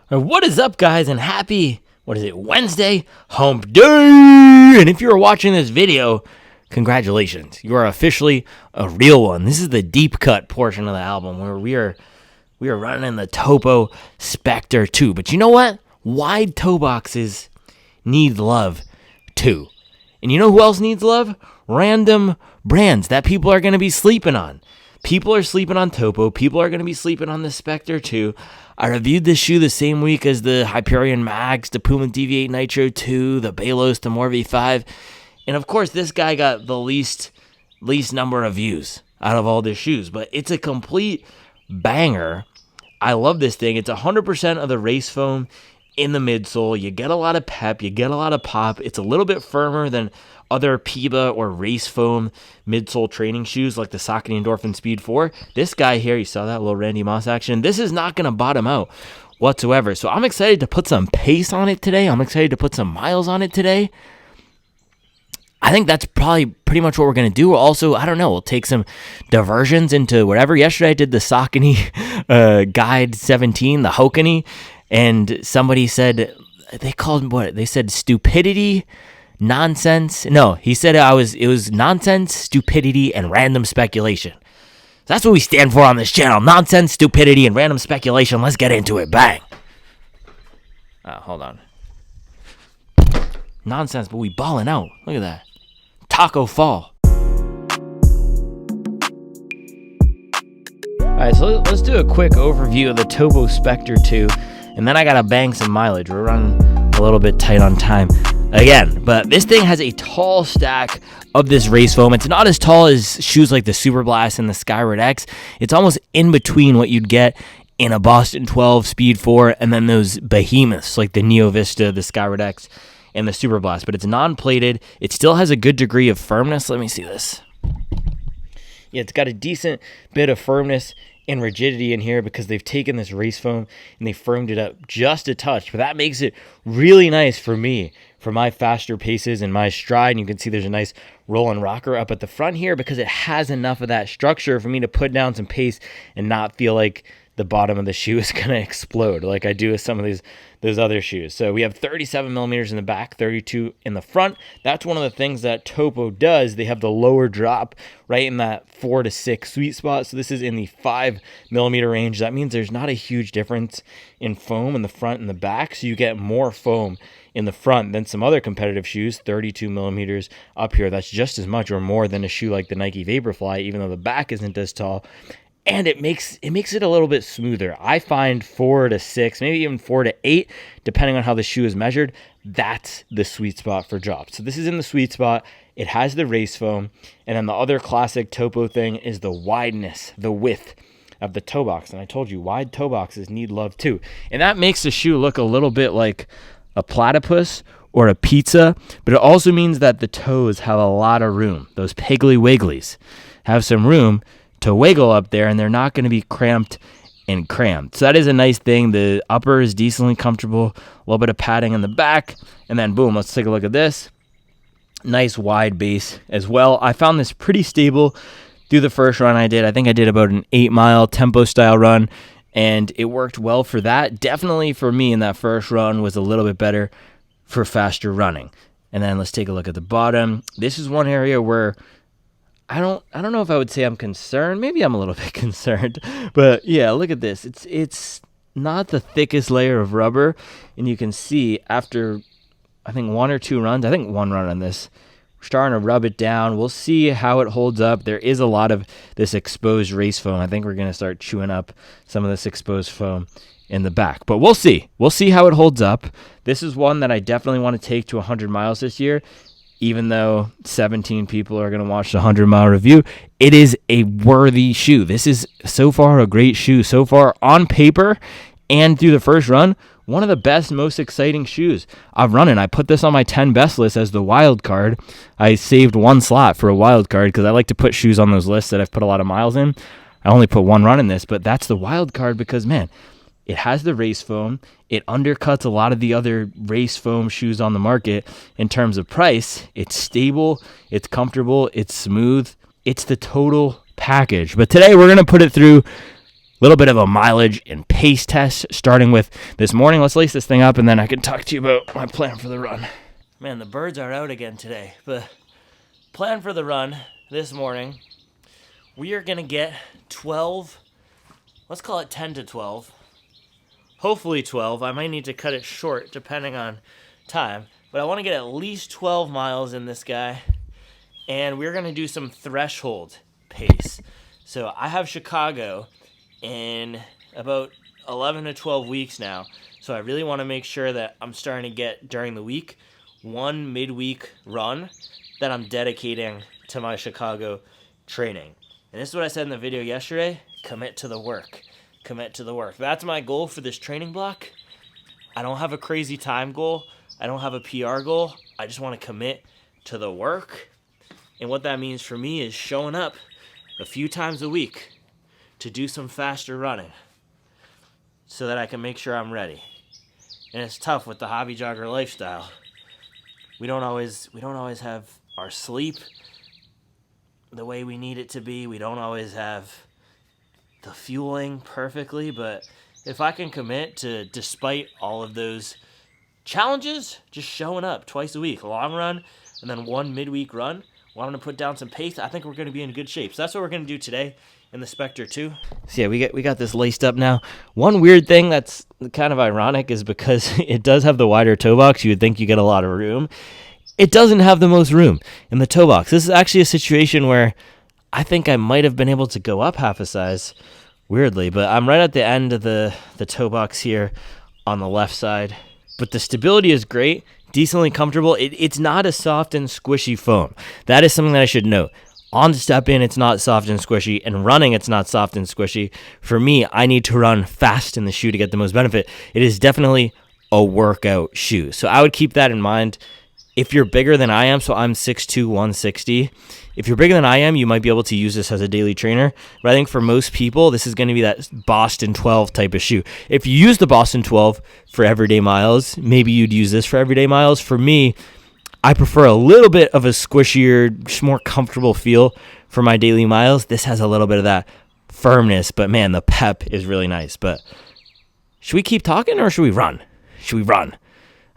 What is up, guys, and happy, Wednesday? Hump Day! And if you're watching this video, congratulations. You are officially a real one. This is the deep cut portion of the album where we are running in the Topo Specter 2. But you know what? Wide toe boxes need love too. And you know who else needs love? Random brands that people are going to be sleeping on. People are sleeping on Topo. People are going to be sleeping on the Specter 2. I reviewed this shoe the same week as the Hyperion Max, the Puma Deviate Nitro 2, the Balos, the Morphe 5. And of course, this guy got the least number of views out of all the shoes. But it's a complete banger. I love this thing. It's 100% of the race foam in the midsole. You get a lot of pep. You get a lot of pop. It's a little bit firmer than other PIBA or race foam midsole training shoes like the Saucony Endorphin Speed 4. This guy here, you saw that little Randy Moss action. This is not going to bottom out whatsoever. So I'm excited to put some pace on it today. I'm excited to put some miles on it today. I think that's probably pretty much what we're going to do. Also, I don't know, we'll take some diversions into whatever. Yesterday I did the Saucony Guide 17, the Hokany, and somebody said, they called what? They said stupidity, nonsense. No, he said it was nonsense, stupidity, and random speculation. That's what we stand for on this channel. Nonsense, stupidity, and random speculation. Let's get into it. Bang. Oh, hold on. Nonsense, but we balling out. Look at that. Taco fall. Alright, so let's do a quick overview of the Topo Specter 2. And then I gotta bang some mileage. We're running a little bit tight on time again. But this thing has a tall stack of this race foam. It's not as tall as shoes like the Superblast and the Skyward X. It's almost in between what you'd get in a Boston 12 Speed 4 and then those behemoths like the Neo Vista, the Skyward X, and the Superblast. But it's non-plated. It still has a good degree of firmness. Let me see this. Yeah, it's got a decent bit of firmness and rigidity in here because they've taken this race foam and they firmed it up just a touch. But that makes it really nice for me, for my faster paces and my stride. And you can see there's a nice roll and rocker up at the front here because it has enough of that structure for me to put down some pace and not feel like the bottom of the shoe is going to explode like I do with some of those other shoes. So we have 37 millimeters in the back, 32 in the front. That's one of the things that Topo does. They have the lower drop right in that 4 to 6 sweet spot. So this is in the 5 millimeter range. That means there's not a huge difference in foam in the front and the back. So you get more foam in the front than some other competitive shoes, 32 millimeters up here. That's just as much or more than a shoe like the Nike Vaporfly, even though the back isn't as tall. And it makes it a little bit smoother. I find 4 to 6, maybe even 4 to 8, depending on how the shoe is measured. That's the sweet spot for drop. So this is in the sweet spot. It has the race foam. And then the other classic Topo thing is the wideness, the width of the toe box. And I told you, wide toe boxes need love too. And that makes the shoe look a little bit like a platypus or a pizza. But it also means that the toes have a lot of room. Those piggly wigglies have some room to wiggle up there, and they're not going to be cramped and crammed. So that is a nice thing. The upper is decently comfortable, a little bit of padding in the back, and then boom, let's take a look at this. Nice wide base as well. I found this pretty stable through the first run I did. I think I did about an 8-mile tempo style run, and it worked well for that. Definitely for me in that first run was a little bit better for faster running. And then let's take a look at the bottom. This is one area where I don't know if I would say I'm concerned. Maybe I'm a little bit concerned. But yeah, look at this. It's not the thickest layer of rubber. And you can see after, I think, 1 or 2 runs, I think 1 run on this, we're starting to rub it down. We'll see how it holds up. There is a lot of this exposed race foam. I think we're going to start chewing up some of this exposed foam in the back. But we'll see. We'll see how it holds up. This is one that I definitely want to take to 100 miles this year. Even though 17 people are going to watch the 100-mile review, it is a worthy shoe. This is so far a great shoe. So far on paper and through the first run, one of the best, most exciting shoes I've run in. I put this on my 10 best list as the wild card. I saved 1 slot for a wild card because I like to put shoes on those lists that I've put a lot of miles in. I only put 1 run in this, but that's the wild card because, man, it has the race foam. It undercuts a lot of the other race foam shoes on the market in terms of price. It's stable, it's comfortable, it's smooth. It's the total package. But today we're going to put it through little bit of a mileage and pace test starting with this morning. Let's lace this thing up, and then I can talk to you about my plan for the run. Man, the birds are out again today. But plan for the run this morning, we are going to get 12, let's call it 10 to 12. Hopefully 12. I might need to cut it short depending on time. But I want to get at least 12 miles in this guy. And we're going to do some threshold pace. So I have Chicago in about 11 to 12 weeks now. So I really want to make sure that I'm starting to get, during the week, one midweek run that I'm dedicating to my Chicago training. And this is what I said in the video yesterday: commit to the work. Commit to the work. That's my goal for this training block. I don't have a crazy time goal. I don't have a PR goal. I just want to commit to the work. And what that means for me is showing up a few times a week to do some faster running so that I can make sure I'm ready. And it's tough with the hobby jogger lifestyle. We don't always have our sleep the way we need it to be. We don't always have the fueling perfectly, but if I can commit to, despite all of those challenges, just showing up twice a week, long run, and then one midweek run, wanting to put down some pace, I think we're going to be in good shape. So that's what we're going to do today in the Specter 2. So yeah, we got this laced up now. One weird thing that's kind of ironic is because it does have the wider toe box, you would think you get a lot of room. It doesn't have the most room in the toe box. This is actually a situation where I think I might have been able to go up half a size, weirdly, but I'm right at the end of the toe box here on the left side. But the stability is great, decently comfortable. It's not a soft and squishy foam. That is something that I should note. On step in, it's not soft and squishy, and running, it's not soft and squishy. For me, I need to run fast in the shoe to get the most benefit. It is definitely a workout shoe. So I would keep that in mind. If you're bigger than I am, so I'm 6'2", 160. If you're bigger than I am, you might be able to use this as a daily trainer. But I think for most people, this is going to be that Boston 12 type of shoe. If you use the Boston 12 for everyday miles, maybe you'd use this for everyday miles. For me, I prefer a little bit of a squishier, just more comfortable feel for my daily miles. This has a little bit of that firmness, but man, the pep is really nice. But should we keep talking or should we run? Should we run?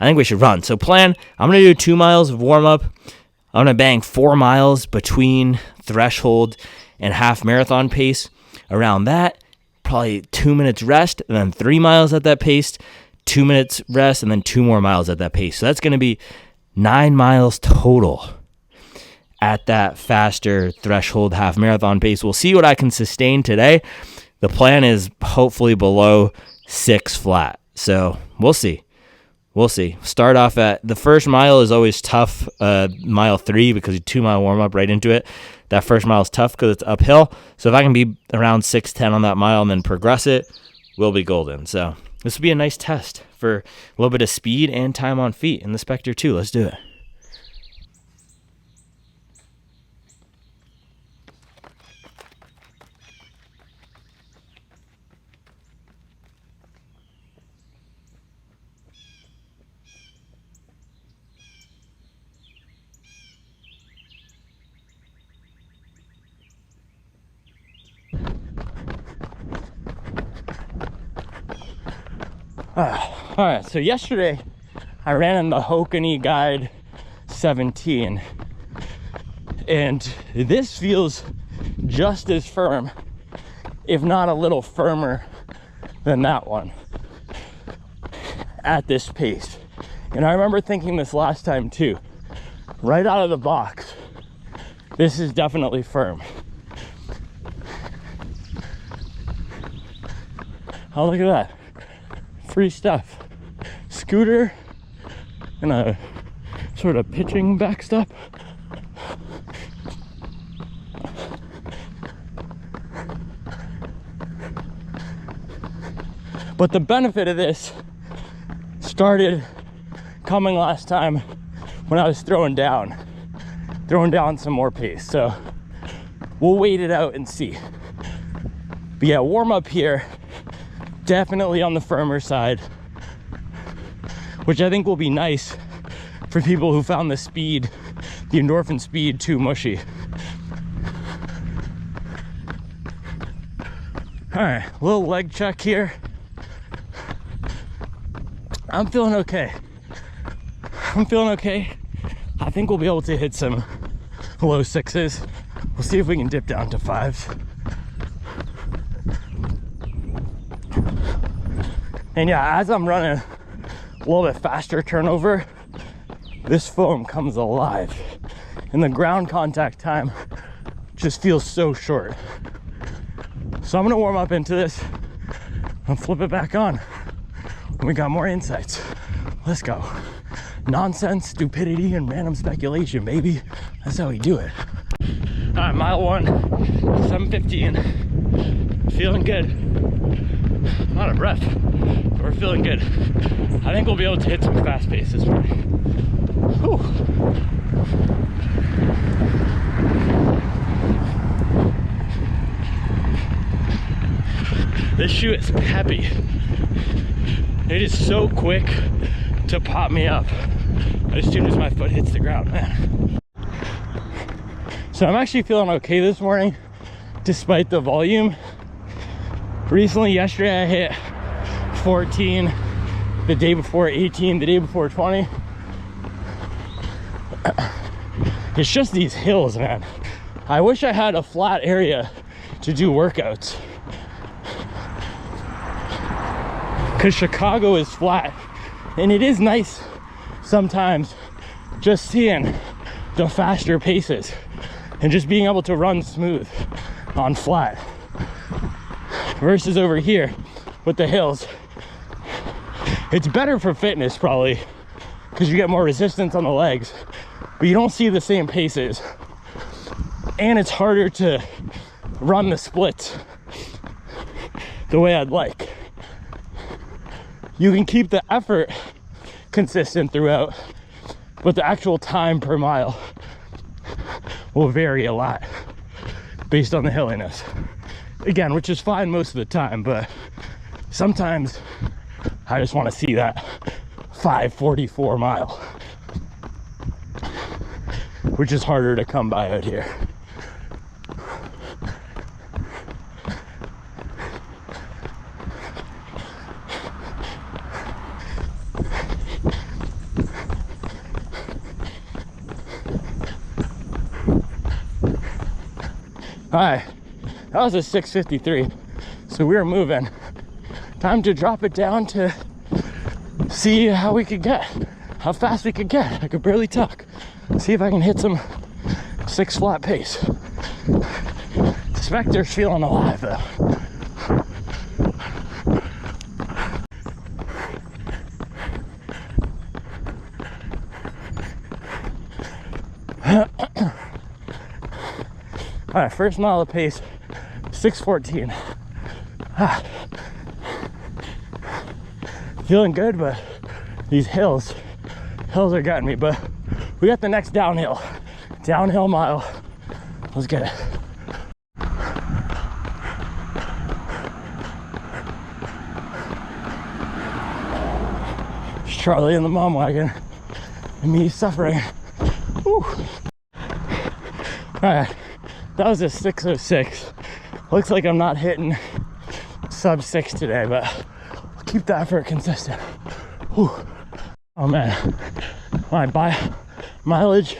I think we should run. So plan, I'm going to do 2 miles of warm-up. I'm going to bang 4 miles between threshold and half marathon pace. Around that, probably 2 minutes rest, and then 3 miles at that pace, 2 minutes rest, and then 2 more miles at that pace. So that's going to be 9 miles total at that faster threshold half marathon pace. We'll see what I can sustain today. The plan is hopefully below 6 flat. So we'll see. We'll see. Start off at the first mile is always tough, mile 3, because you 2 mile warm up right into it. That first mile is tough because it's uphill. So if I can be around 6:10 on that mile and then progress it, we'll be golden. So this will be a nice test for a little bit of speed and time on feet in the Specter 2. Let's do it. All right, so yesterday I ran in the Saucony Guide 17, and this feels just as firm, if not a little firmer than that one at this pace. And I remember thinking this last time too, right out of the box, this is definitely firm. Oh, look at that. Free stuff. Scooter and a sort of pitching backstop. But the benefit of this started coming last time when I was throwing down some more pace. So we'll wait it out and see. But yeah, warm up here, definitely on the firmer side, which I think will be nice for people who found the speed, the Endorphin Speed, too mushy. All right, little leg check here. I'm feeling okay. I'm feeling okay. I think we'll be able to hit some low sixes. We'll see if we can dip down to fives. And yeah, as I'm running a little bit faster turnover, this foam comes alive. And the ground contact time just feels so short. So I'm gonna warm up into this and flip it back on. We got more insights. Let's go. Nonsense, stupidity, and random speculation, baby. That's how we do it. All right, mile 1, 7:15. Feeling good. I'm out of breath, but we're feeling good. I think we'll be able to hit some fast pace this morning. Whew. This shoe is peppy. It is so quick to pop me up as soon as my foot hits the ground, man. So I'm actually feeling okay this morning, despite the volume. Recently, yesterday I hit 14, the day before 18, the day before 20. It's just these hills, man. I wish I had a flat area to do workouts, because Chicago is flat, and it is nice sometimes just seeing the faster paces and just being able to run smooth on flat, versus over here with the hills. It's better for fitness probably, because you get more resistance on the legs, but you don't see the same paces, and it's harder to run the splits the way I'd like. You can keep the effort consistent throughout, but the actual time per mile will vary a lot based on the hilliness. Again, which is fine most of the time, but sometimes I just want to see that 5:44 mile, which is harder to come by out here. All right, that was a 6:53, so we were moving. Time to drop it down to see how we could get, how fast we could get. I could barely talk. See if I can hit some 6 flat pace. Specter's feeling alive though. All right, first mile of pace, 6:14. Feeling good, but these hills are getting me. But we got the next downhill mile. Let's get it. It's Charlie in the mom wagon, and me suffering. Whew. All right. That was a 6:06. Looks like I'm not hitting sub 6 today, but I'll keep the effort consistent. Whew. Oh man, my mileage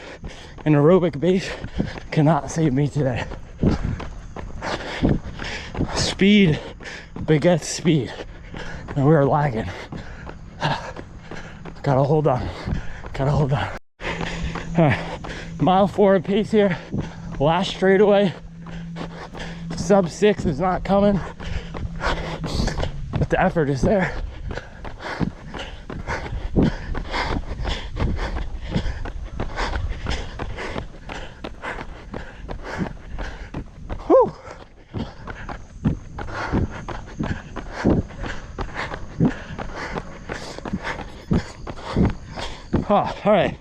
and aerobic base cannot save me today. Speed begets speed, and we are lagging. Gotta hold on. All right, mile 4 of pace here. Last straightaway, sub 6 is not coming, but the effort is there. Whew. Oh, all right.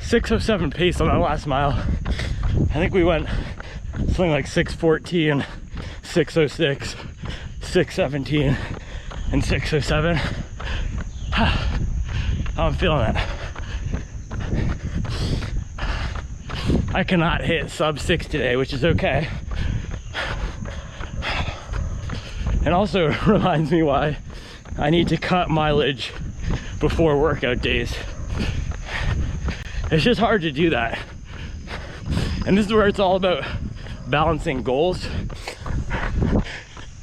6:07 pace on that last mile. I think we went something like 6:14, 6:06, 6:17, and 6:07. I'm feeling it. I cannot hit sub 6 today, which is okay. And also reminds me why I need to cut mileage before workout days. It's just hard to do that. And this is where it's all about balancing goals.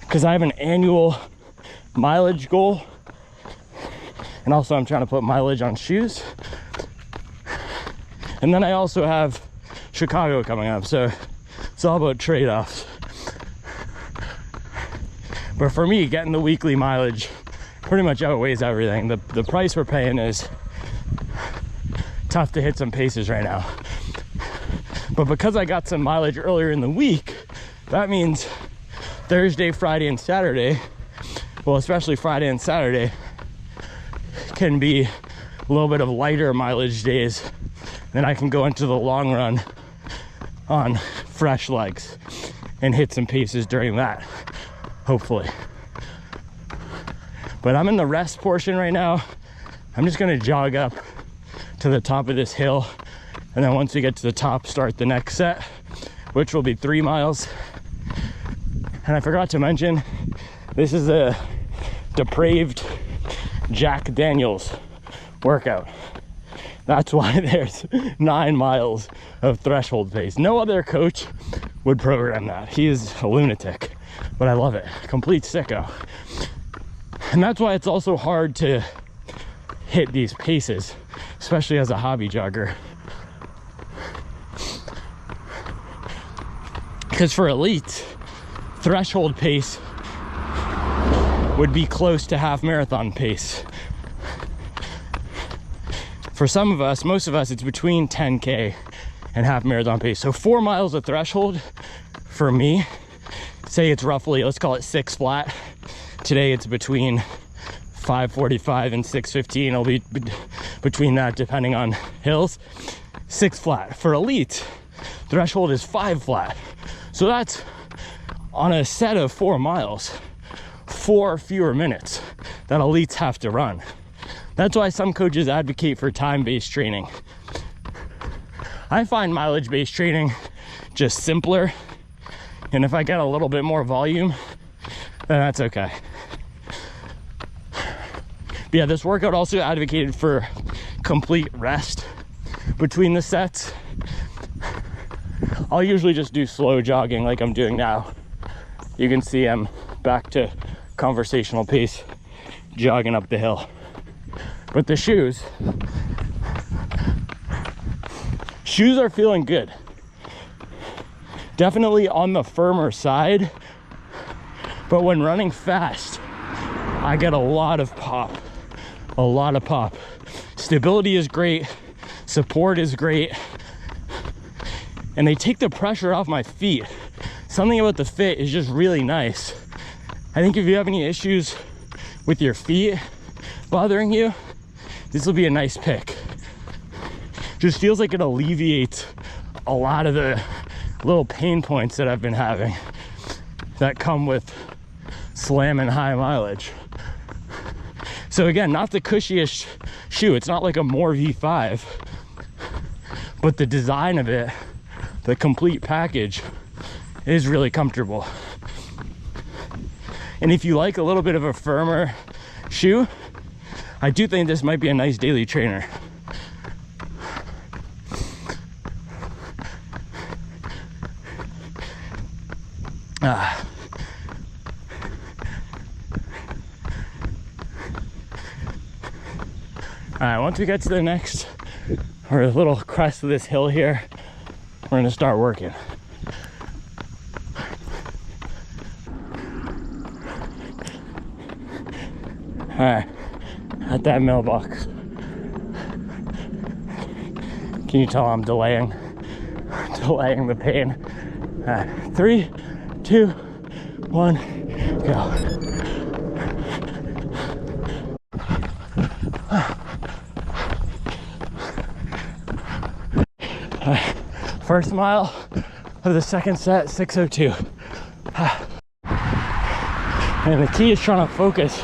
Because I have an annual mileage goal. And also I'm trying to put mileage on shoes. And then I also have Chicago coming up. So it's all about trade-offs. But for me, getting the weekly mileage pretty much outweighs everything. The price we're paying is tough to hit some paces right now. But because I got some mileage earlier in the week, that means Thursday, Friday, and Saturday, well, especially Friday and Saturday, can be a little bit of lighter mileage days. Then I can go into the long run on fresh legs and hit some paces during that, hopefully. But I'm in the rest portion right now. I'm just gonna jog up to the top of this hill, and then once we get to the top, start the next set, which will be 3 miles. And I forgot to mention, this is a depraved Jack Daniels workout. That's why there's 9 miles of threshold pace. No other coach would program that. He is a lunatic, but I love it. Complete sicko. And that's why it's also hard to hit these paces, especially as a hobby jogger. Because for elites, threshold pace would be close to half marathon pace. For some of us, most of us, it's between 10K and half marathon pace. So 4 miles of threshold for me, say it's roughly, let's call it 6 flat. Today it's between 5:45 and 6:15. It'll be between that depending on hills. 6 flat. For elite, threshold is 5 flat. So that's on a set of 4 miles, 4 fewer minutes that elites have to run. That's why some coaches advocate for time-based training. I find mileage-based training just simpler, and if I get a little bit more volume, then that's okay. But yeah, this workout also advocated for complete rest between the sets. I'll usually just do slow jogging like I'm doing now. You can see I'm back to conversational pace, jogging up the hill. But the shoes are feeling good. Definitely on the firmer side, but when running fast, I get a lot of pop. Stability is great, support is great, and they take the pressure off my feet. Something about the fit is just really nice. I think if you have any issues with your feet bothering you, this will be a nice pick. Just feels like it alleviates a lot of the little pain points that I've been having that come with slamming high mileage. So again, not the cushiest shoe. It's not like a More V5, but the design of it, the complete package, is really comfortable. And if you like a little bit of a firmer shoe, I do think this might be a nice daily trainer. All right, once we get to the next, or a little crest of this hill here, we're gonna start working. All right, at that mailbox. Can you tell I'm delaying the pain? All right, 3, 2, 1, go. First mile of the second set, 6:02. And the key is trying to focus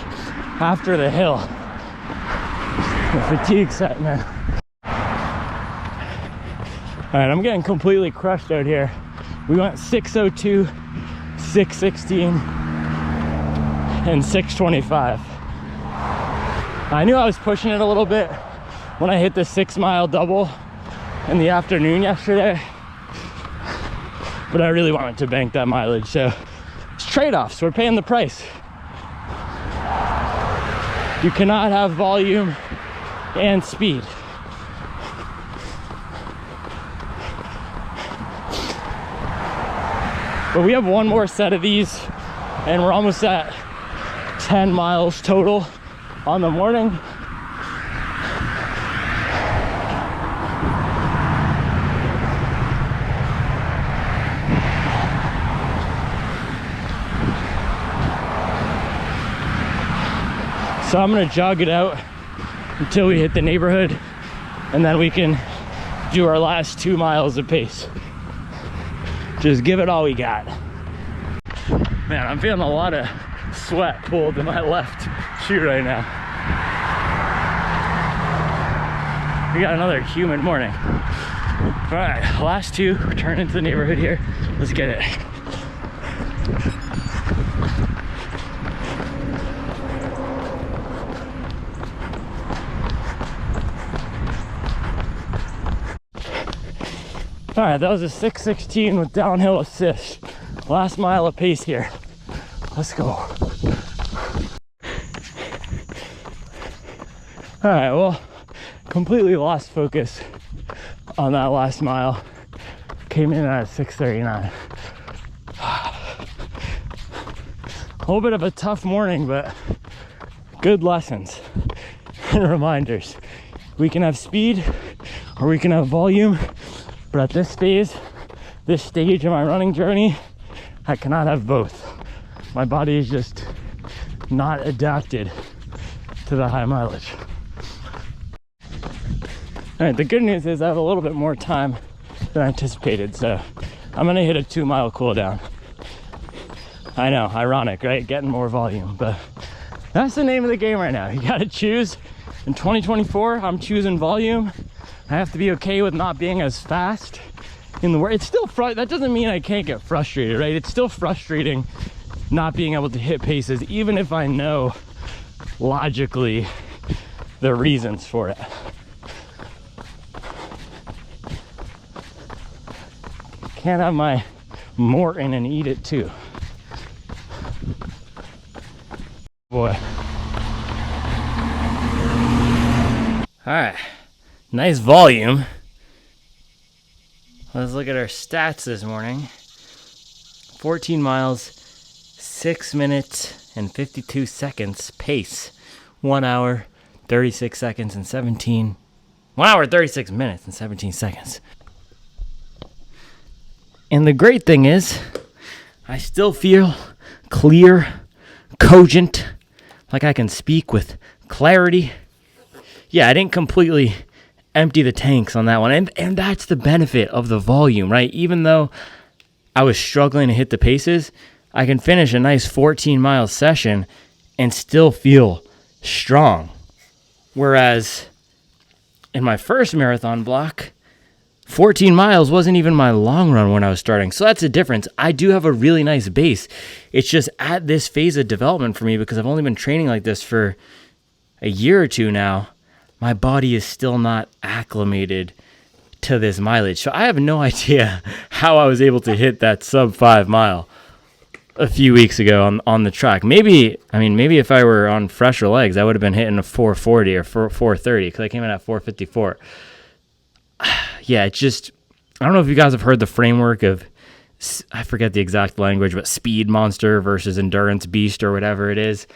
after the hill. The fatigue set, man. All right, I'm getting completely crushed out here. We went 6:02, 6:16, and 6:25. I knew I was pushing it a little bit when I hit the 6 mile double in the afternoon yesterday, but I really wanted to bank that mileage, so it's trade-offs. We're paying the price. You cannot have volume and speed. But we have one more set of these and we're almost at 10 miles total on the morning. So I'm gonna jog it out until we hit the neighborhood, and then we can do our last 2 miles of pace. Just give it all we got. Man, I'm feeling a lot of sweat pulled to my left shoe right now. We got another humid morning. All right, last 2, return into the neighborhood here. Let's get it. All right, that was a 6:16 with downhill assist. Last mile of pace here. Let's go. All right, well, completely lost focus on that last mile. Came in at 6:39. A little bit of a tough morning, but good lessons and reminders. We can have speed or we can have volume. But at this phase, this stage of my running journey, I cannot have both. My body is just not adapted to the high mileage. All right, the good news is I have a little bit more time than anticipated, so I'm gonna hit a 2 mile cool down. I know, ironic, right? Getting more volume, but that's the name of the game right now. You gotta choose. In 2024, I'm choosing volume. I have to be okay with not being as fast in the work. It's still that doesn't mean I can't get frustrated, right? It's still frustrating not being able to hit paces, even if I know logically the reasons for it. Can't have my Morton and eat it too. Boy. All right. Nice volume. Let's look at our stats this morning. 14 miles, 6 minutes and 52 seconds pace. 1 hour, 36 seconds and 17. 1 hour, 36 minutes and 17 seconds. And the great thing is, I still feel clear, cogent, like I can speak with clarity. Yeah, I didn't completely empty the tanks on that one, and that's the benefit of the volume, right? Even though I was struggling to hit the paces, I can finish a nice 14 mile session and still feel strong. Whereas in my first marathon block, 14 miles wasn't even my long run when I was starting. So that's the difference. I do have a really nice base. It's just at this phase of development for me, because I've only been training like this for a year or two now, my body is still not acclimated to this mileage. So I have no idea how I was able to hit that sub 5 mile a few weeks ago on the track. Maybe if I were on fresher legs, I would have been hitting a 440 or 430, because I came in at 454. Yeah, it's just, I don't know if you guys have heard the framework of, I forget the exact language, but speed monster versus endurance beast or whatever it is.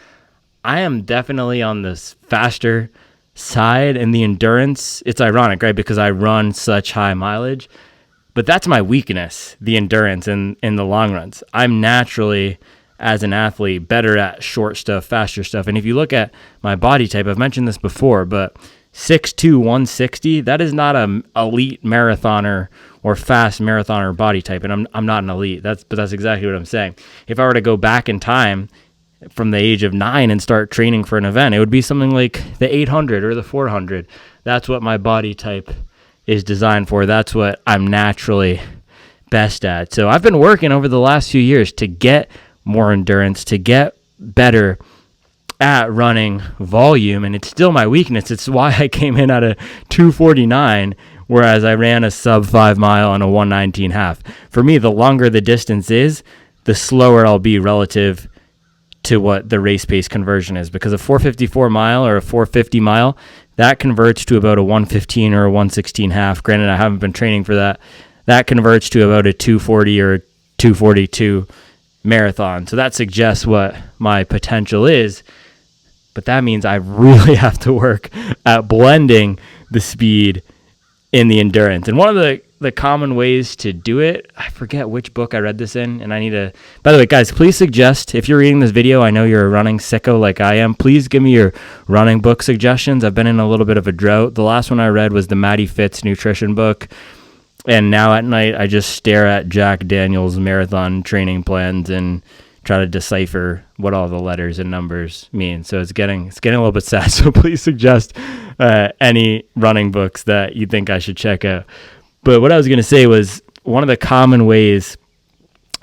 I am definitely on this faster side, and the endurance, it's ironic, right? Because I run such high mileage, but that's my weakness, the endurance in the long runs. I'm naturally, as an athlete, better at short stuff, faster stuff. And if you look at my body type, I've mentioned this before, but 6'2", 160, that is not an elite marathoner or fast marathoner body type, and I'm not an elite. But that's exactly what I'm saying. If I were to go back in time from the age of 9 and start training for an event, it would be something like the 800 or the 400. That's what my body type is designed for. That's what I'm naturally best at. So I've been working over the last few years to get more endurance, to get better at running volume, and it's still my weakness. It's why I came in at a 249, whereas I ran a sub 5 mile and a 119 half. For me, the longer the distance is, the slower I'll be relative to what the race pace conversion is, because a 454 mile or a 450 mile, that converts to about a 115 or a 116 half. Granted, I haven't been training for that. That converts to about a 240 or a 242 marathon. So that suggests what my potential is, but that means I really have to work at blending the speed in the endurance. And one of the common ways to do it, I forget which book I read this in, and I need to, by the way, guys, please suggest, if you're reading this video, I know you're a running sicko like I am, please give me your running book suggestions. I've been in a little bit of a drought. The last one I read was the Matty Fitz nutrition book, and now at night I just stare at Jack Daniels' marathon training plans and try to decipher what all the letters and numbers mean. So it's getting a little bit sad. So please suggest any running books that you think I should check out. But what I was going to say was, one of the common ways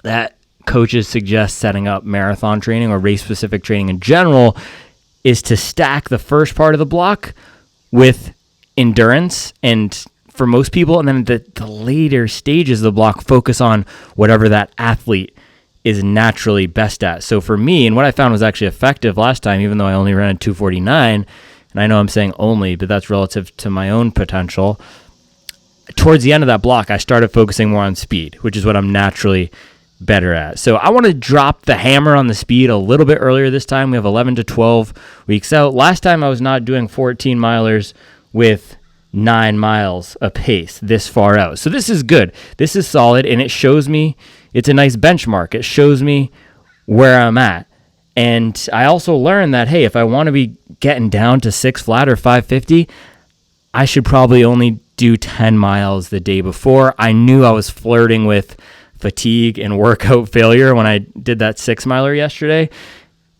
that coaches suggest setting up marathon training or race-specific training in general is to stack the first part of the block with endurance, and for most people, and then the later stages of the block focus on whatever that athlete is naturally best at. So for me, and what I found was actually effective last time, even though I only ran a 249, and I know I'm saying only, but that's relative to my own potential, towards the end of that block, I started focusing more on speed, which is what I'm naturally better at. So I want to drop the hammer on the speed a little bit earlier this time. We have 11 to 12 weeks out. Last time I was not doing 14 milers with 9 miles a pace this far out. So this is good. This is solid, and it shows me, it's a nice benchmark. It shows me where I'm at. And I also learned that, hey, if I want to be getting down to 6 flat or 550, I should probably only do 10 miles the day before. I knew I was flirting with fatigue and workout failure when I did that 6 miler yesterday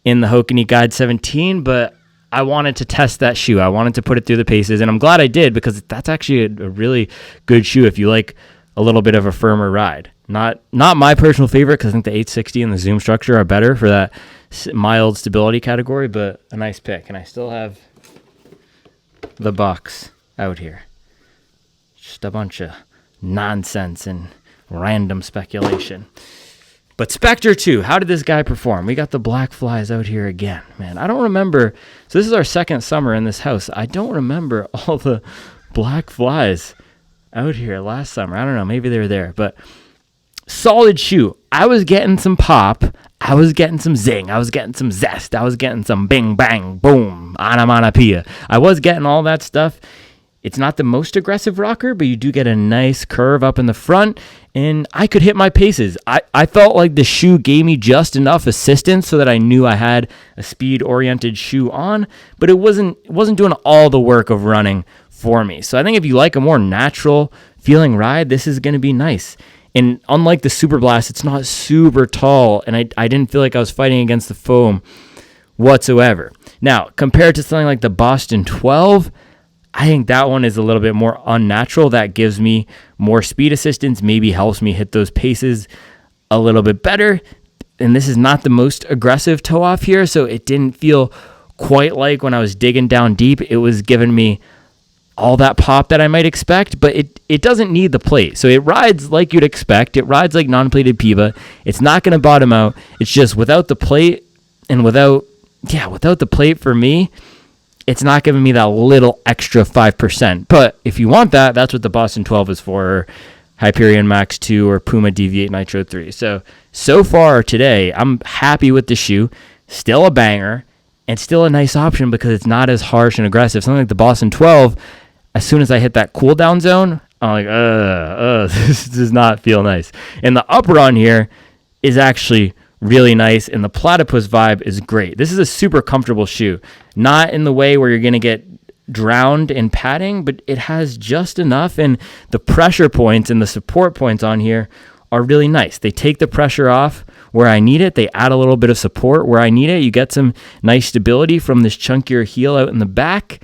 in the Saucony Guide 17, but I wanted to test that shoe. I wanted to put it through the paces, and I'm glad I did, because that's actually a really good shoe if you like a little bit of a firmer ride. Not my personal favorite, because I think the 860 and the Zoom Structure are better for that mild stability category, but a nice pick. And I still have the box out here. Just a bunch of nonsense and random speculation. But Specter 2, how did this guy perform? We got the black flies out here again. Man, I don't remember. So this is our second summer in this house. I don't remember all the black flies out here last summer. I don't know. Maybe they were there. But solid shoe. I was getting some pop. I was getting some zing. I was getting some zest. I was getting some bing, bang, boom, onomatopoeia. I was getting all that stuff. It's not the most aggressive rocker, but you do get a nice curve up in the front, and I could hit my paces. I felt like the shoe gave me just enough assistance so that I knew I had a speed-oriented shoe on, but it wasn't doing all the work of running for me. So I think if you like a more natural feeling ride, this is going to be nice. And unlike the Superblast, it's not super tall, and I didn't feel like I was fighting against the foam whatsoever. Now, compared to something like the Boston 12, I think that one is a little bit more unnatural. That gives me more speed assistance, maybe helps me hit those paces a little bit better. And this is not the most aggressive toe off here, so it didn't feel quite like when I was digging down deep, it was giving me all that pop that I might expect, but it doesn't need the plate. So it rides like you'd expect. It rides like non-plated Piva. It's not going to bottom out. It's just without the plate, and without the plate for me, it's not giving me that little extra 5%. But if you want that, that's what the Boston 12 is for, or Hyperion Max 2 or Puma Deviate Nitro 3. So far today, I'm happy with the shoe. Still a banger, and still a nice option because it's not as harsh and aggressive. Something like the Boston 12, as soon as I hit that cool down zone, I'm like, this does not feel nice. And the upper on here is actually really nice, and the platypus vibe is great. This is a super comfortable shoe. Not in the way where you're going to get drowned in padding, but it has just enough, and the pressure points and the support points on here are really nice. They take the pressure off where I need it. They add a little bit of support where I need it. You get some nice stability from this chunkier heel out in the back,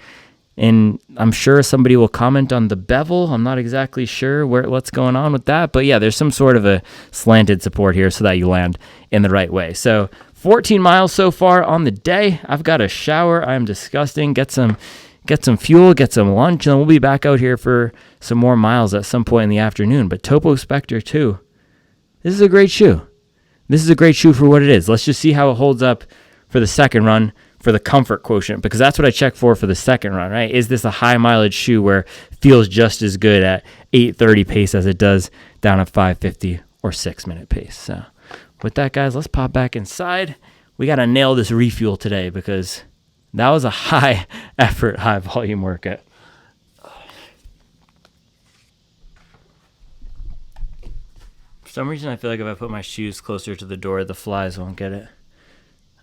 And I'm sure somebody will comment on the bevel. I'm not exactly sure what's going on with that. But yeah, there's some sort of a slanted support here so that you land in the right way. So 14 miles so far on the day. I've got a shower. I'm disgusting. Get some fuel, get some lunch, and then we'll be back out here for some more miles at some point in the afternoon. But Topo Specter 2, this is a great shoe. This is a great shoe for what it is. Let's just see how it holds up for the second run for the comfort quotient, because that's what I check for the second run, right? Is this a high mileage shoe where it feels just as good at 8:30 pace as it does down at 5:50 or 6-minute pace? So with that, guys, let's pop back inside. We got to nail this refuel today because that was a high effort, high volume workout. For some reason, I feel like if I put my shoes closer to the door, the flies won't get it.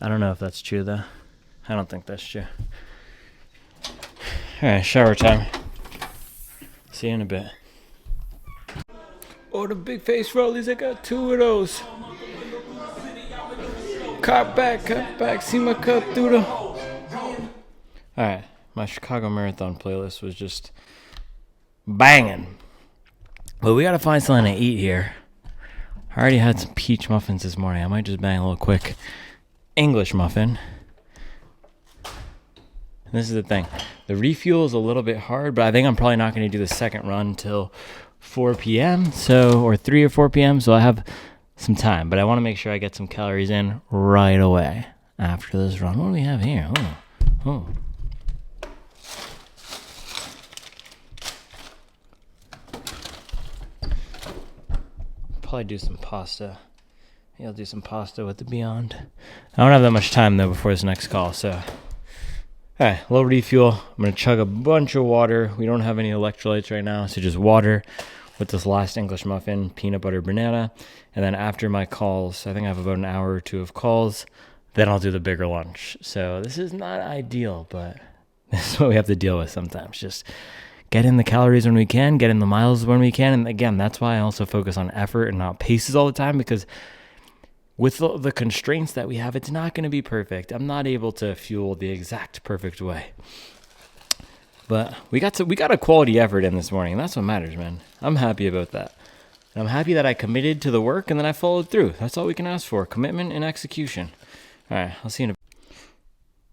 I don't know if that's true, though. I don't think that's true. All right, shower time. See you in a bit. Oh, the big face rollies, I got 2 of those. Cut back, see my cut through the... Alright, my Chicago Marathon playlist was just banging. But we gotta find something to eat here. I already had some peach muffins this morning. I might just bang a little quick English muffin. And this is the thing. The refuel is a little bit hard, but I think I'm probably not going to do the second run till 4 p.m. or 3 or 4 p.m. So I have some time. But I want to make sure I get some calories in right away after this run. What do we have here? Oh. Probably do some pasta. Maybe I'll do some pasta with the Beyond. I don't have that much time, though, before this next call, so... Alright, low refuel. I'm going to chug a bunch of water. We don't have any electrolytes right now, so just water with this last English muffin, peanut butter, banana. And then after my calls, I think I have about an hour or 2 of calls, then I'll do the bigger lunch. So this is not ideal, but this is what we have to deal with sometimes. Just get in the calories when we can, get in the miles when we can. And again, that's why I also focus on effort and not paces all the time, because with the constraints that we have, it's not going to be perfect. I'm not able to fuel the exact perfect way. But we got a quality effort in this morning, and that's what matters, man. I'm happy about that. And I'm happy that I committed to the work and then I followed through. That's all we can ask for, commitment and execution. All right, I'll see you in a bit.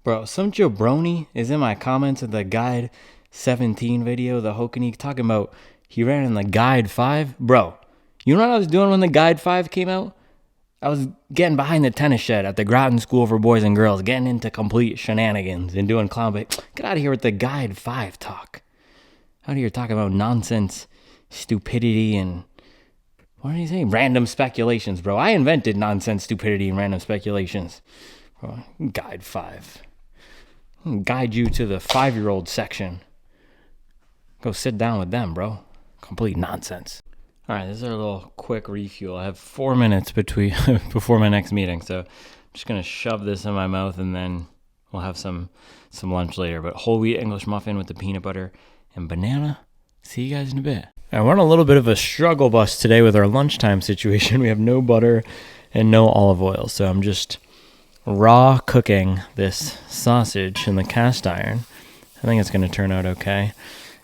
Bro, some jabroni is in my comments of the Guide 17 video, the Saucony, talking about he ran in the Guide 5. Bro, you know what I was doing when the Guide 5 came out? I was getting behind the tennis shed at the Groton School for Boys and Girls, getting into complete shenanigans and doing clown bait. Get out of here with the Guide 5 talk. Out of here talking about nonsense, stupidity, and what did he say? Random speculations, bro. I invented nonsense, stupidity, and random speculations. Bro, Guide 5. I'll guide you to the 5-year-old section. Go sit down with them, bro. Complete nonsense. All right, this is our little quick refuel. I have 4 minutes before my next meeting, so I'm just going to shove this in my mouth, and then we'll have some lunch later. But whole wheat English muffin with the peanut butter and banana. See you guys in a bit. All right, we're on a little bit of a struggle bus today with our lunchtime situation. We have no butter and no olive oil, so I'm just raw cooking this sausage in the cast iron. I think it's going to turn out okay.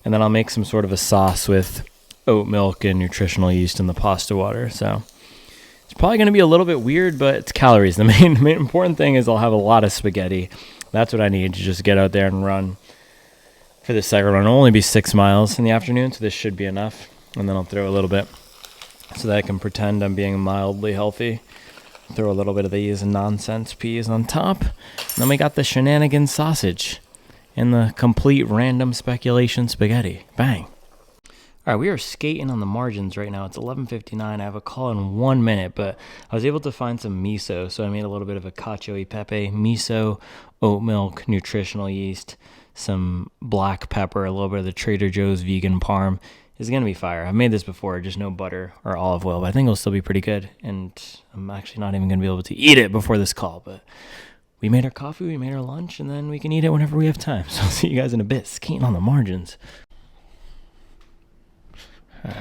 And then I'll make some sort of a sauce with oat milk and nutritional yeast in the pasta water. So it's probably going to be a little bit weird, but it's calories. The main important thing is I'll have a lot of spaghetti. That's what I need to just get out there and run for the second run. It'll only be 6 miles in the afternoon, so this should be enough. And then I'll throw a little bit so that I can pretend I'm being mildly healthy. Throw a little bit of these nonsense peas on top. And then we got the shenanigan sausage and the complete random speculation spaghetti. Bang. All right, we are skating on the margins right now. It's 11:59. I have a call in 1 minute, but I was able to find some miso, so I made a little bit of a cacio e pepe, miso, oat milk, nutritional yeast, some black pepper, a little bit of the Trader Joe's vegan parm. It's going to be fire. I've made this before, just no butter or olive oil, but I think it'll still be pretty good, and I'm actually not even going to be able to eat it before this call, but we made our coffee, we made our lunch, and then we can eat it whenever we have time. So I'll see you guys in a bit. Skating on the margins. All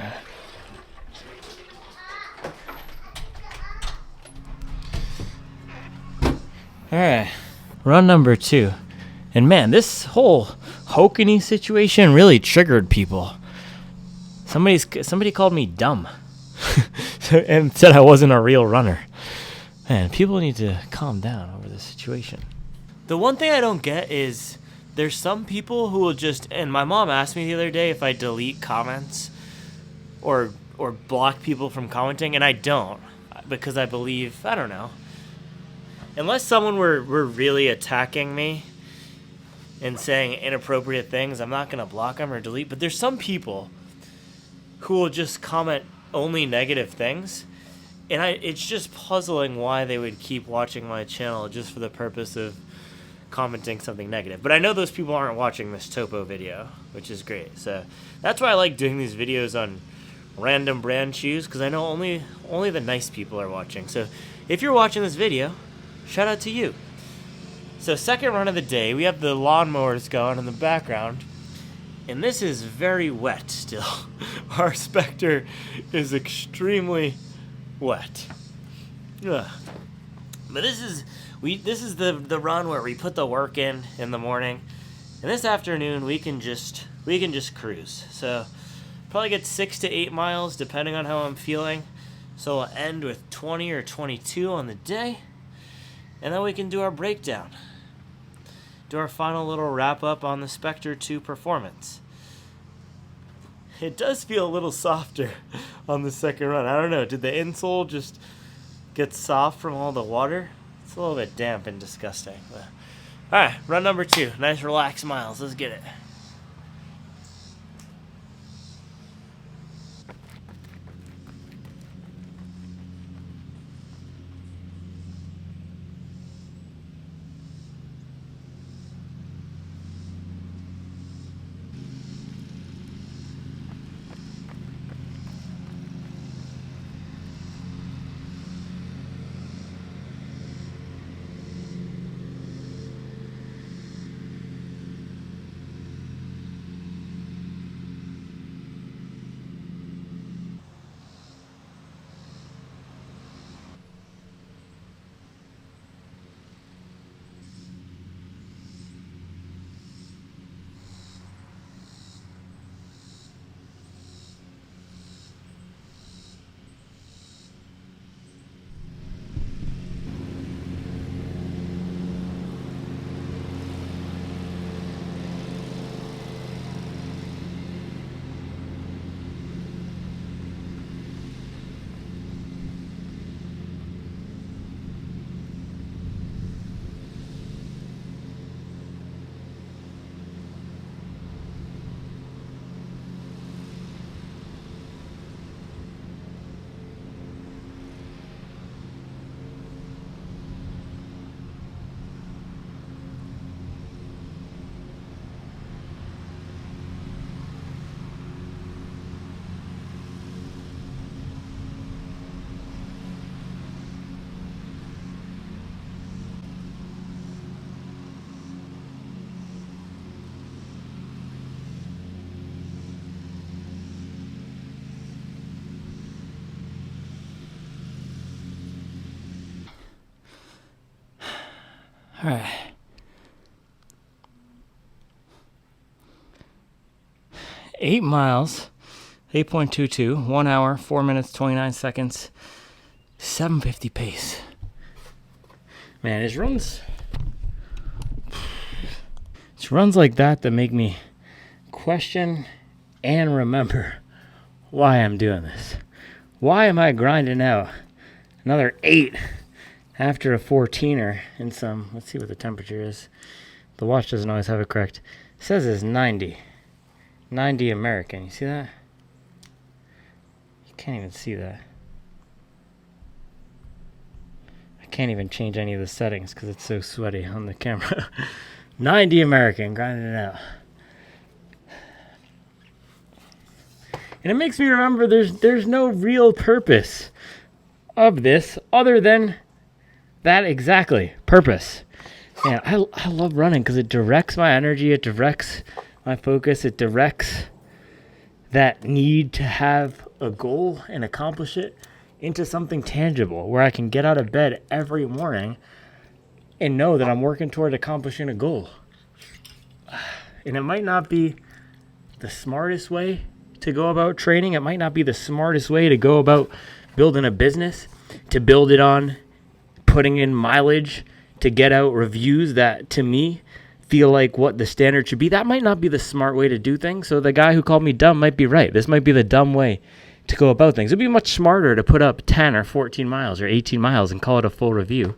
right, run number 2, and man, this whole Saucony situation really triggered people. Somebody called me dumb and said I wasn't a real runner. Man, people need to calm down over this situation. The one thing I don't get is there's some people who will just, and my mom asked me the other day if I delete comments or block people from commenting, and I don't, because I believe, I don't know, unless someone were really attacking me and saying inappropriate things, I'm not going to block them or delete. But there's some people who will just comment only negative things, and it's just puzzling why they would keep watching my channel just for the purpose of commenting something negative. But I know those people aren't watching this Topo video, which is great. So that's why I like doing these videos on random brand shoes, because I know only the nice people are watching. So if you're watching this video, shout out to you. So second run of the day, we have the lawnmowers going in the background, and this is very wet still. Our Specter is extremely wet. Ugh. But this is the run where we put the work in the morning, and this afternoon we can just cruise. So probably get 6 to 8 miles depending on how I'm feeling. So we'll end with 20 or 22 on the day, and then we can do our breakdown. Do our final little wrap up on the Specter 2 performance. It does feel a little softer on the second run. I don't know, did the insole just get soft from all the water? It's a little bit damp and disgusting. But alright, run number 2. Nice relaxed miles. Let's get it. All right. Eight miles, 8.22, 1 hour, 4 minutes, 29 seconds, 750 pace. Man, it's runs like that make me question and remember why I'm doing this. Why am I grinding out another 8 after a 14er in some, let's see what the temperature is. The watch doesn't always have it correct. It says it's 90 American. You see that? You can't even see that. I can't even change any of the settings because it's so sweaty on the camera. 90 American, grinding it out. And it makes me remember there's no real purpose of this other than that exactly, purpose. Man, I love running because it directs my energy, it directs my focus, it directs that need to have a goal and accomplish it into something tangible where I can get out of bed every morning and know that I'm working toward accomplishing a goal. And it might not be the smartest way to go about training. It might not be the smartest way to go about building a business, to build it on putting in mileage, to get out reviews that, to me, feel like what the standard should be. That might not be the smart way to do things. So the guy who called me dumb might be right. This might be the dumb way to go about things. It'd be much smarter to put up 10 or 14 miles or 18 miles and call it a full review.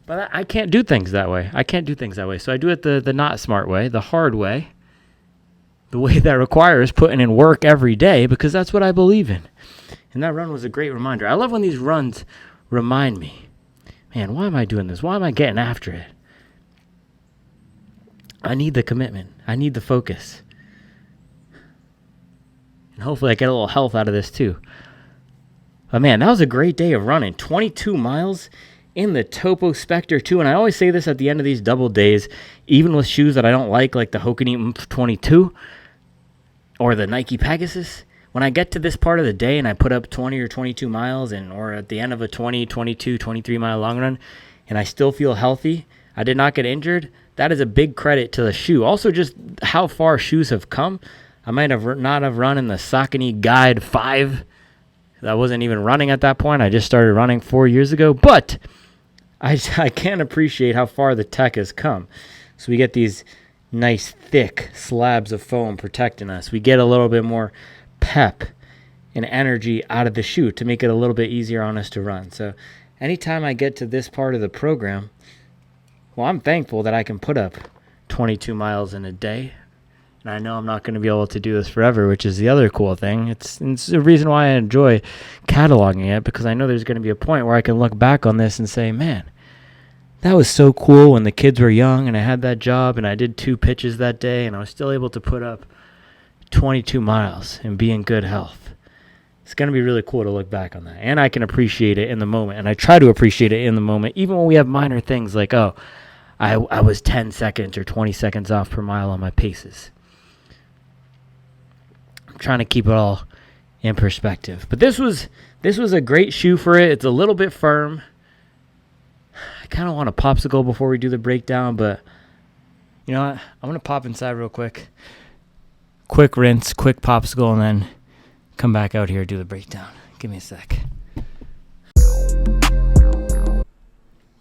But I can't do things that way. So I do it the not smart way, the hard way, the way that requires putting in work every day, because that's what I believe in. And that run was a great reminder. I love when these runs remind me, man, why am I doing this? Why am I getting after it? I need the commitment. I need the focus. And hopefully I get a little health out of this too. But man, that was a great day of running. 22 miles in the Topo Specter 2. And I always say this at the end of these double days, even with shoes that I don't like the Saucony 22 or the Nike Pegasus. When I get to this part of the day and I put up 20 or 22 miles or at the end of a 20, 22, 23 mile long run and I still feel healthy, I did not get injured, that is a big credit to the shoe. Also just how far shoes have come. I might have not have run in the Saucony Guide 5. I wasn't even running at that point. I just started running 4 years ago. But I can't appreciate how far the tech has come. So we get these nice thick slabs of foam protecting us. We get a little bit more pep and energy out of the shoe to make it a little bit easier on us to run. So anytime I get to this part of the program, well, I'm thankful that I can put up 22 miles in a day. And I know I'm not going to be able to do this forever, which is the other cool thing. It's the reason why I enjoy cataloging it, because I know there's going to be a point where I can look back on this and say, man, that was so cool when the kids were young and I had that job and I did 2 pitches that day and I was still able to put up 22 miles and be in good health. It's going to be really cool to look back on that. And I can appreciate it in the moment. And I try to appreciate it in the moment, even when we have minor things like, oh, I was 10 seconds or 20 seconds off per mile on my paces. I'm trying to keep it all in perspective. But this was a great shoe for it. It's a little bit firm. I kind of want a popsicle before we do the breakdown, but you know what? I'm going to pop inside real quick. Quick rinse, quick popsicle, and then come back out here and do the breakdown. Give me a sec.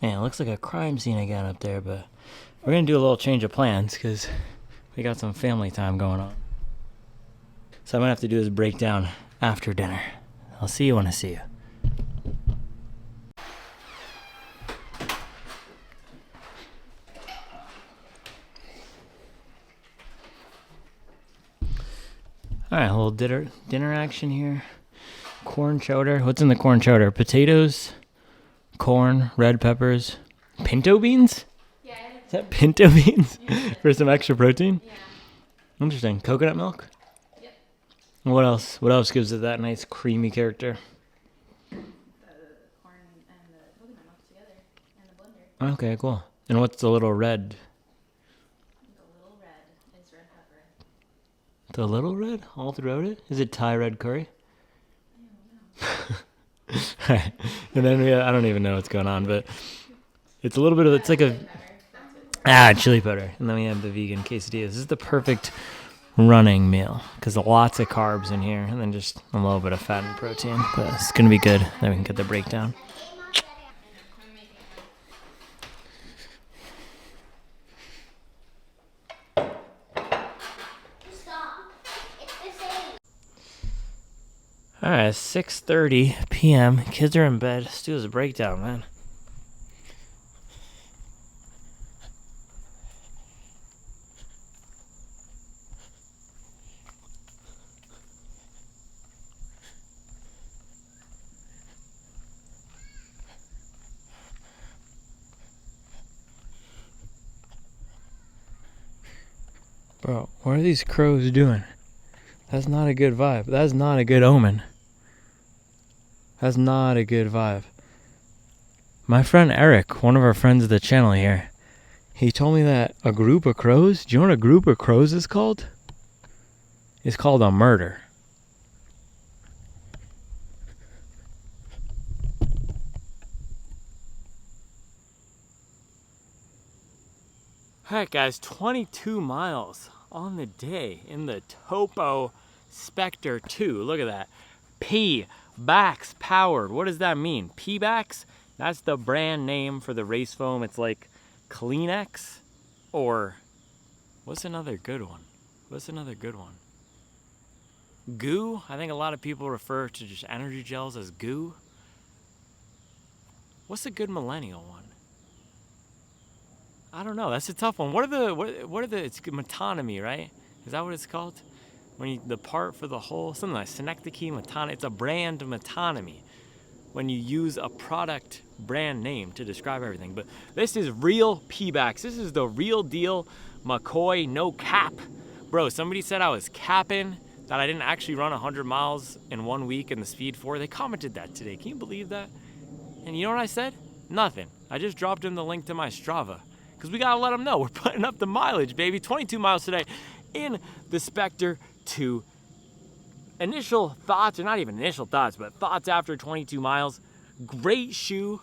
Man, it looks like a crime scene again up there, but we're going to do a little change of plans because we got some family time going on. So I'm going to have to do this breakdown after dinner. I'll see you when I see you. All right, a little dinner action here. Corn chowder. What's in the corn chowder? Potatoes, corn, red peppers, pinto beans? Yeah. Is that pinto beans? Yeah. For some extra protein? Yeah. Interesting. Coconut milk? Yep. What else? What else gives it that nice creamy character? The corn and the coconut milk together in the blender. Okay, cool. And what's the little red? The little red is red pepper. The little red? All throughout it? Is it Thai red curry? I don't know. Alright. And then I don't even know what's going on, but it's a little bit of, it's like a, chili powder. And then we have the vegan quesadillas. This is the perfect running meal because lots of carbs in here and then just a little bit of fat and protein. But it's going to be good. Then we can get the breakdown. All right, 6:30 p.m. Kids are in bed. Let's do this breakdown, man. Bro, what are these crows doing? That's not a good vibe. That's not a good omen. That's not a good vibe. My friend Eric, one of our friends of the channel here, he told me that a group of crows, do you know what a group of crows is called? It's called a murder. All right, guys, 22 miles on the day in the Topo Specter 2. Look at that. P-Bax powered. What does that mean? P-Bax? That's the brand name for the race foam. It's like Kleenex, or what's another good one? Goo? I think a lot of people refer to just energy gels as goo. What's a good millennial one? I don't know. That's a tough one. What are the? It's metonymy, right? Is that what it's called? When you, the part for the whole, something like synecdoche, metonymy. It's a brand metonymy. When you use a product brand name to describe everything. But this is real P-Bax. This is the real deal. McCoy, no cap. Bro, somebody said I was capping, that I didn't actually run 100 miles in 1 week in the Speed 4. They commented that today. Can you believe that? And you know what I said? Nothing. I just dropped in the link to my Strava. Because we got to let them know we're putting up the mileage, baby. 22 miles today in the Specter 2. Initial thoughts, or not even initial thoughts, but thoughts after 22 miles. Great shoe,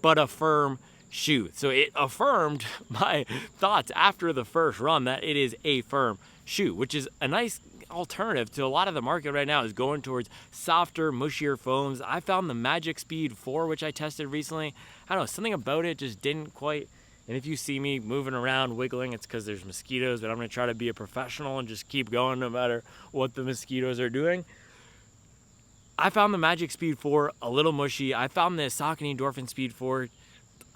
but a firm shoe. So it affirmed my thoughts after the first run that it is a firm shoe, which is a nice alternative to a lot of the market right now is going towards softer, mushier foams. I found the Magic Speed 4, which I tested recently. I don't know, something about it just didn't quite. And if you see me moving around, wiggling, it's because there's mosquitoes, but I'm going to try to be a professional and just keep going no matter what the mosquitoes are doing. I found the Magic Speed 4 a little mushy. I found the Saucony Endorphin Speed 4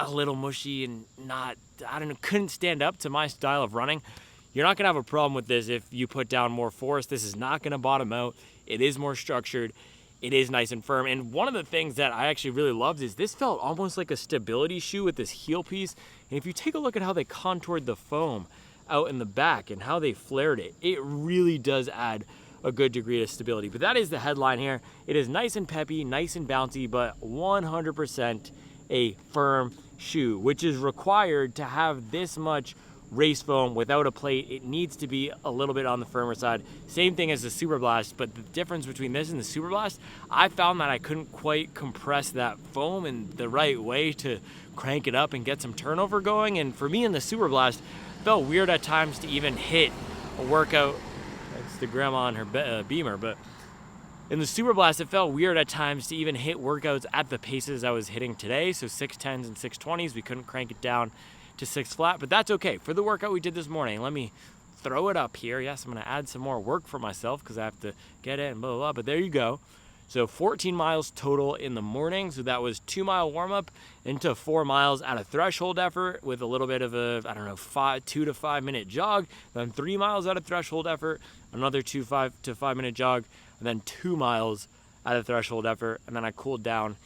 a little mushy and couldn't stand up to my style of running. You're not going to have a problem with this if you put down more force. This is not going to bottom out. It is more structured. It is nice and firm. And one of the things that I actually really loved is this felt almost like a stability shoe with this heel piece. And if you take a look at how they contoured the foam out in the back and how they flared it, it really does add a good degree of stability. But that is the headline here. It is nice and peppy, nice and bouncy, but 100% a firm shoe, which is required to have this much race foam without a plate. It needs to be a little bit on the firmer side. Same thing as the Superblast, but the difference between this and the Superblast, I found that I couldn't quite compress that foam in the right way to crank it up and get some turnover going. And for me in the Superblast, it felt weird at times to even hit a workout. That's the grandma on her Beamer, but in the Superblast, it felt weird at times to even hit workouts at the paces I was hitting today. So 610s and 620s, we couldn't crank it down to 6 flat, but that's okay. For the workout we did this morning, let me throw it up here. Yes, I'm going to add some more work for myself because I have to get it and blah, blah, blah, but there you go. So 14 miles total in the morning. So that was 2 mile warm up into 4 miles at a threshold effort with a little bit of a, 2 to 5 minute jog, then 3 miles at a threshold effort, another 5 to 5 minute jog, and then 2 miles at a threshold effort. And then I cooled down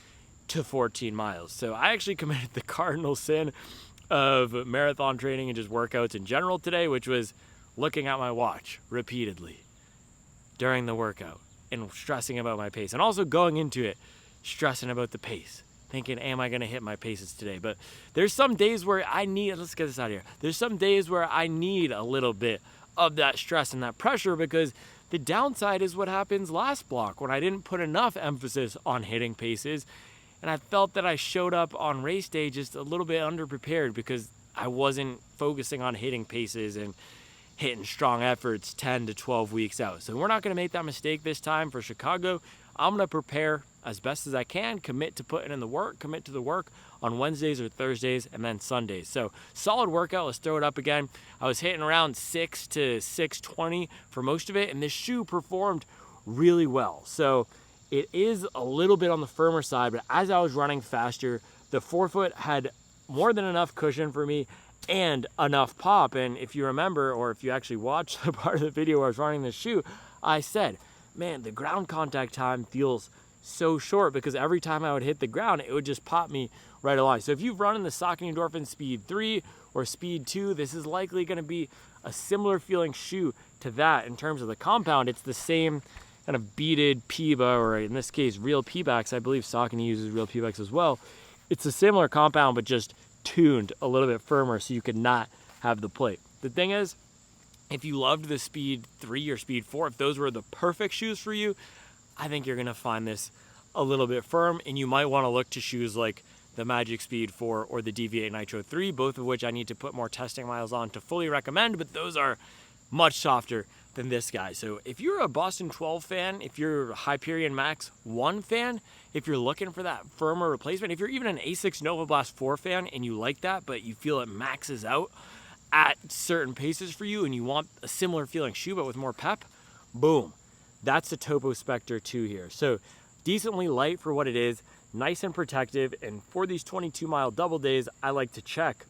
to 14 miles. So I actually committed the cardinal sin of marathon training and just workouts in general today, which was looking at my watch repeatedly during the workout and stressing about my pace, and also going into it stressing about the pace, thinking, am I going to hit my paces today? But there's some days where let's get this out of here. There's some days where I need a little bit of that stress and that pressure, because the downside is what happens last block when I didn't put enough emphasis on hitting paces. And I felt that I showed up on race day just a little bit underprepared because I wasn't focusing on hitting paces and hitting strong efforts 10 to 12 weeks out. So we're not going to make that mistake this time for Chicago. I'm going to prepare as best as I can, commit to putting in the work, commit to the work on Wednesdays or Thursdays and then Sundays. So solid workout. Let's throw it up again. I was hitting around 6 to 620 for most of it, and this shoe performed really well. So it is a little bit on the firmer side, but as I was running faster, the forefoot had more than enough cushion for me and enough pop. And if you remember, or if you actually watched the part of the video where I was running this shoe, I said, man, the ground contact time feels so short, because every time I would hit the ground, it would just pop me right along. So if you've run in the Saucony Endorphin Speed 3 or Speed 2, this is likely going to be a similar feeling shoe to that in terms of the compound. It's the same kind of beaded PIBA, or in this case, real P-Backs. I believe Saucony uses real P-Backs as well. It's a similar compound, but just tuned a little bit firmer so you could not have the plate. The thing is, if you loved the Speed 3 or Speed 4, if those were the perfect shoes for you, I think you're going to find this a little bit firm, and you might want to look to shoes like the Magic Speed 4 or the Deviate Nitro 3, both of which I need to put more testing miles on to fully recommend, but those are much softer than this guy. So if you're a Boston 12 fan, if you're a Hyperion Max 1 fan, if you're looking for that firmer replacement, if you're even an Asics Blast 4 fan and you like that, but you feel it maxes out at certain paces for you and you want a similar feeling shoe but with more pep, boom, that's the Topo Specter 2 here. So decently light for what it is, nice and protective, and for these 22-mile double days, I like to check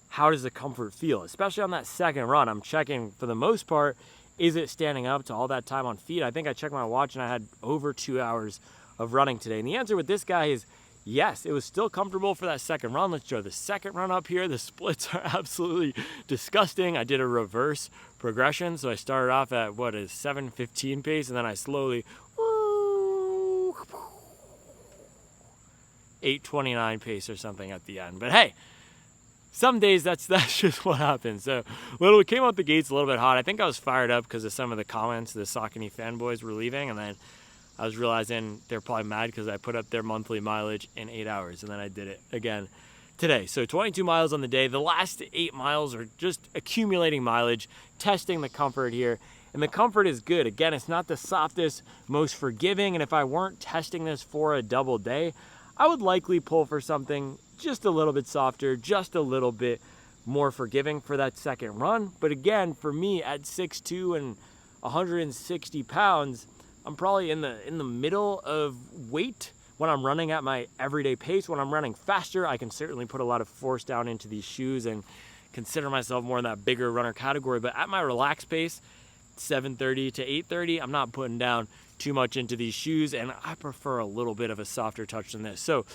how does the comfort feel, especially on that second run. I'm checking, for the most part, is it standing up to all that time on feet? I think I checked my watch and I had over 2 hours of running today. And the answer with this guy is yes, it was still comfortable for that second run. Let's show the second run up here. The splits are absolutely disgusting. I did a reverse progression. So I started off at what is 7:15 pace, and then I slowly 8:29 pace or something at the end. But hey, some days that's just what happens. So we came out the gates a little bit hot. I think I was fired up because of some of the comments the Saucony fanboys were leaving, and then I was realizing they're probably mad because I put up their monthly mileage in 8 hours, and then I did it again today. So 22 miles on the day. The last 8 miles are just accumulating mileage, testing the comfort here. And the comfort is good. Again, it's not the softest, most forgiving, and if I weren't testing this for a double day, I would likely pull for something just a little bit softer, just a little bit more forgiving for that second run. But again, for me at 6'2" and 160 pounds, I'm probably in the middle of weight when I'm running at my everyday pace. When I'm running faster, I can certainly put a lot of force down into these shoes and consider myself more in that bigger runner category. But at my relaxed pace, 7:30 to 8:30, I'm not putting down too much into these shoes, and I prefer a little bit of a softer touch than this. So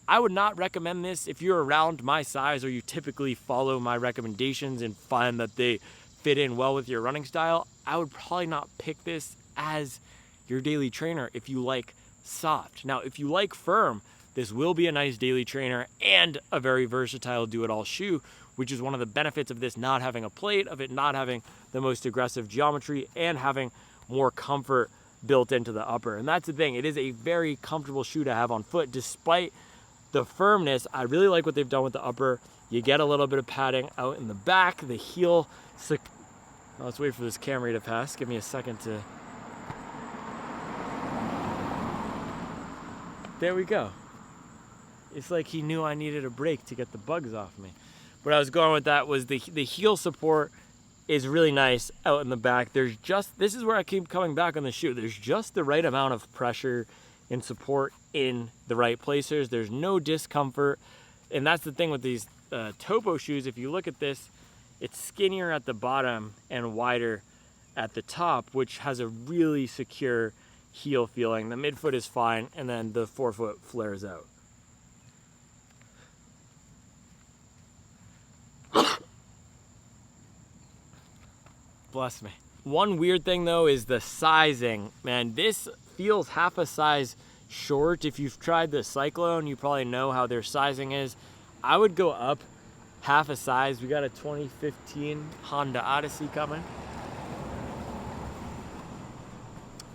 I would not recommend this if you're around my size or you typically follow my recommendations and find that they fit in well with your running style. I would probably not pick this as your daily trainer if you like soft. Now, if you like firm, this will be a nice daily trainer and a very versatile do-it-all shoe, which is one of the benefits of this not having a plate, of it not having the most aggressive geometry, and having more comfort built into the upper. And that's the thing, it is a very comfortable shoe to have on foot despite the firmness. I really like what they've done with the upper. You get a little bit of padding out in the back, the heel. Let's wait for this Camry to pass. Give me a second to... There we go. It's like he knew I needed a break to get the bugs off me. What I was going with that was the heel support is really nice out in the back. There's just, this is where I keep coming back on the shoe. There's just the right amount of pressure and support in the right places. There's no discomfort. And that's the thing with these Topo shoes. If you look at this, it's skinnier at the bottom and wider at the top, which has a really secure heel feeling. The midfoot is fine, and then the forefoot flares out. Bless me. One weird thing though is the sizing. Man, this feels half a size short. If you've tried the Cyclone, you probably know how their sizing is. I would go up half a size. We got a 2015 Honda Odyssey coming.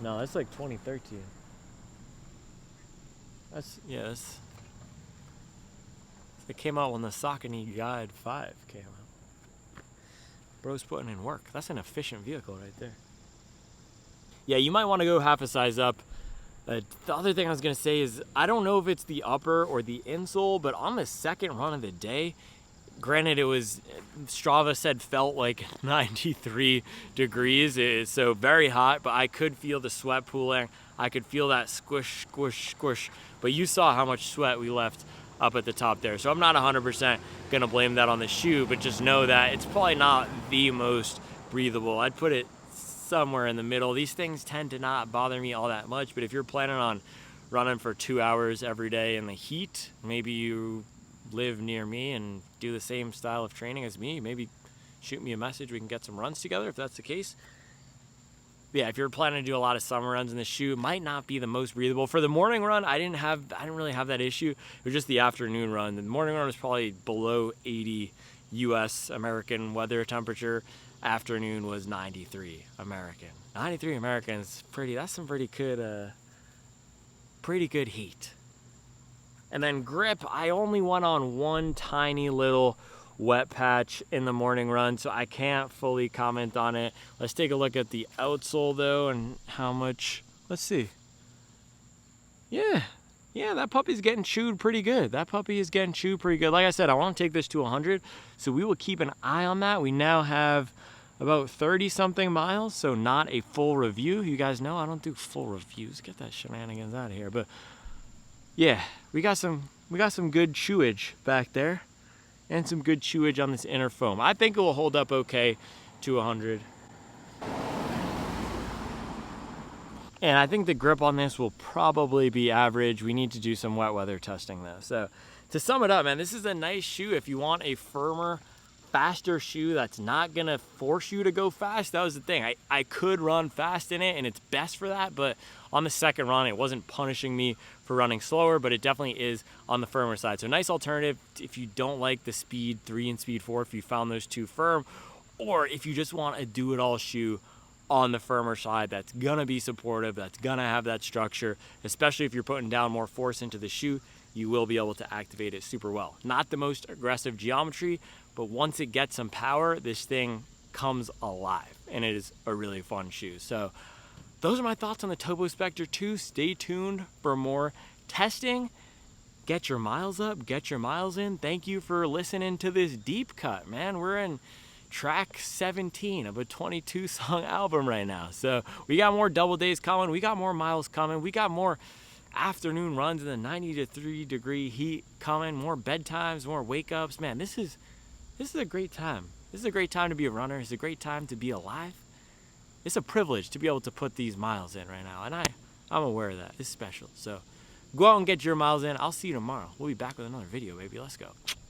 No, that's like 2013. Yes. It came out when the Saucony Guide 5 came out. Bro's putting in work. That's an efficient vehicle right there. Yeah, you might want to go half a size up. The other thing I was going to say is, I don't know if it's the upper or the insole, but on the second run of the day, granted it was, Strava said felt like 93 degrees, so very hot, but I could feel the sweat pooling. I could feel that squish, squish, squish. But you saw how much sweat we left up at the top there. So I'm not 100% going to blame that on the shoe, but just know that it's probably not the most breathable. I'd put it somewhere in the middle. These things tend to not bother me all that much, but if you're planning on running for 2 hours every day in the heat, maybe you live near me and do the same style of training as me, maybe shoot me a message. We can get some runs together if that's the case. Yeah, if you're planning to do a lot of summer runs in the shoe, it might not be the most breathable. For the morning run, I didn't really have that issue. It was just the afternoon run. The morning run was probably below 80 US American weather temperature. Afternoon was 93 American. 93 American is that's some pretty good heat. And then grip, I only went on one tiny little wet patch in the morning run, so I can't fully comment on it. Let's take a look at the outsole though, and how much, let's see. Yeah, that puppy's getting chewed pretty good. That puppy is getting chewed pretty good. Like I said, I want to take this to 100, so we will keep an eye on that. We now have about 30 something miles, so not a full review. You guys know I don't do full reviews. Get that shenanigans out of here. But yeah, we got some good chewage back there, and some good chewage on this inner foam. I think it will hold up okay to 100. And I think the grip on this will probably be average. We need to do some wet weather testing though. So to sum it up, man, this is a nice shoe if you want a firmer, faster shoe that's not gonna force you to go fast. That was the thing. I could run fast in it, and it's best for that, but on the second run, it wasn't punishing me for running slower, but it definitely is on the firmer side. So nice alternative if you don't like the Speed 3 and Speed 4, if you found those too firm, or if you just want a do-it-all shoe on the firmer side that's gonna be supportive, that's gonna have that structure, especially if you're putting down more force into the shoe, you will be able to activate it super well. Not the most aggressive geometry, but once it gets some power, this thing comes alive, and it is a really fun shoe. So those are my thoughts on the Topo Specter 2. Stay tuned for more testing. Get your miles up, get your miles in. Thank you for listening to this deep cut, man. We're in track 17 of a 22 song album right now. So we got more double days coming. We got more miles coming. We got more afternoon runs in the 93 degree heat coming. More bedtimes, more wake ups. Man, this is a great time. This is a great time to be a runner. It's a great time to be alive. It's a privilege to be able to put these miles in right now. And I'm aware of that. It's special. So go out and get your miles in. I'll see you tomorrow. We'll be back with another video, baby. Let's go.